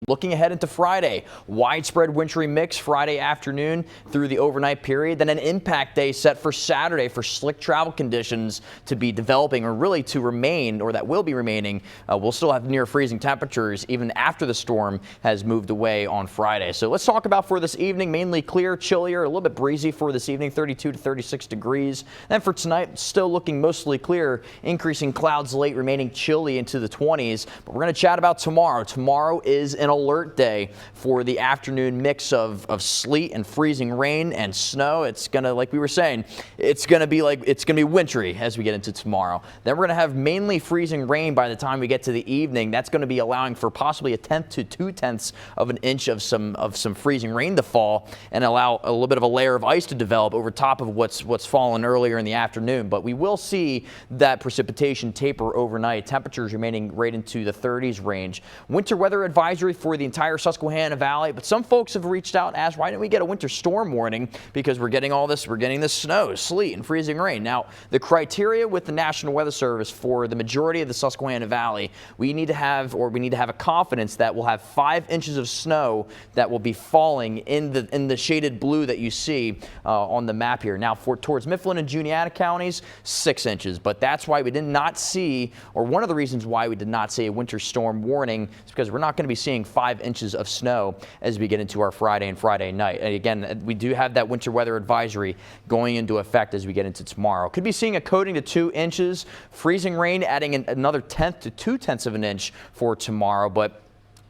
Looking ahead into Friday, widespread wintry mix Friday afternoon through the overnight period, then an impact day set for Saturday for slick travel conditions to be developing, or really to remain, or that will be remaining. We'll still have near freezing temperatures even after the storm has moved away on Friday. So let's talk about for this evening, mainly clear, chillier, a little bit breezy for this evening, 32 to 36 degrees. Then for tonight, still looking mostly clear, increasing clouds late, remaining chilly into the 20s. But we're going to chat about tomorrow. Tomorrow is an alert day for the afternoon mix of sleet and freezing rain and snow. It's gonna, like we were saying, it's gonna be wintry as we get into tomorrow. Then we're gonna have mainly freezing rain by the time we get to the evening. That's going to be allowing for possibly 1/10 to 2/10 of an inch of some freezing rain to fall, and allow a little bit of a layer of ice to develop over top of what's fallen earlier in the afternoon. But we will see that precipitation taper overnight. Temperatures remaining right into the 30s range. Winter weather advisory for the entire Susquehanna Valley, but some folks have reached out and asked, why didn't we get a winter storm warning? Because we're getting this snow, sleet, and freezing rain. Now, the criteria with the National Weather Service for the majority of the Susquehanna Valley, we need to have a confidence that we'll have 5 inches of snow that will be falling in the shaded blue that you see on the map here. Now, towards Mifflin and Juniata counties, 6 inches, but that's why we did not see, or one of the reasons why we did not see a winter storm warning, is because we're not going to be seeing 5 inches of snow as we get into our Friday and Friday night. And again, we do have that winter weather advisory going into effect as we get into tomorrow. Could be seeing a coating to 2 inches, freezing rain adding another 1/10 to 2/10 of an inch for tomorrow. But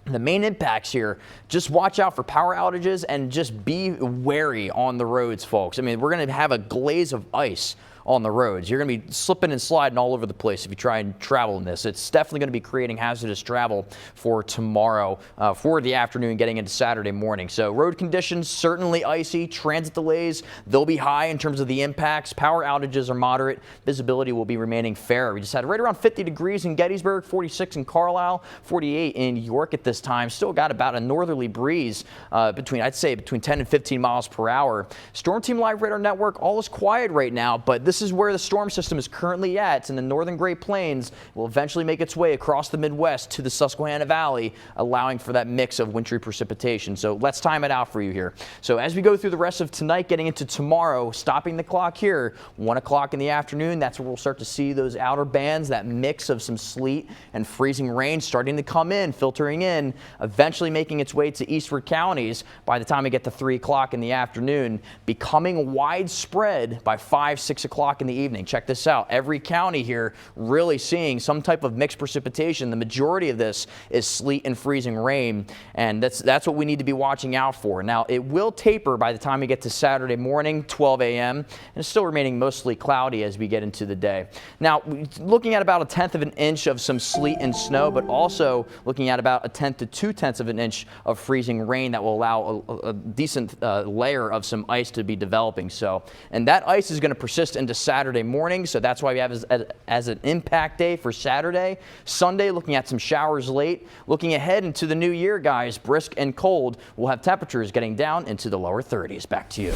the main impacts here, just watch out for power outages and just be wary on the roads, folks. I mean, we're going to have a glaze of ice on the roads. You're going to be slipping and sliding all over the place if you try and travel in this. It's definitely going to be creating hazardous travel for tomorrow, for the afternoon getting into Saturday morning. So road conditions certainly icy. Transit delays, they'll be high in terms of the impacts. Power outages are moderate. Visibility will be remaining fair. We just had right around 50 degrees in Gettysburg, 46 in Carlisle, 48 in York at this time. Still got about a northerly breeze between 10 and 15 miles per hour. Storm Team Live Radar Network, all is quiet right now, but this is where the storm system is currently at. It's in the northern Great Plains. It will eventually make its way across the Midwest to the Susquehanna Valley, allowing for that mix of wintry precipitation. So let's time it out for you here. So as we go through the rest of tonight, getting into tomorrow, stopping the clock here, 1 o'clock in the afternoon, that's where we'll start to see those outer bands, that mix of some sleet and freezing rain starting to come in, filtering in, eventually making its way to eastward counties by the time we get to 3 o'clock in the afternoon, becoming widespread by 5, 6 o'clock in the evening. Check this out. Every county here really seeing some type of mixed precipitation. The majority of this is sleet and freezing rain, and that's what we need to be watching out for. Now, it will taper by the time we get to Saturday morning, 12 a.m., and it's still remaining mostly cloudy as we get into the day. Now, looking at about 1/10 of an inch of some sleet and snow, but also looking at about 1/10 to 2/10 of an inch of freezing rain that will allow a decent layer of some ice to be developing. So, and that ice is going to persist into Saturday morning, so that's why we have as an impact day for Saturday. Sunday, looking at some showers late. Looking ahead into the new year, guys, brisk and cold. We'll have temperatures getting down into the lower 30s. Back to you.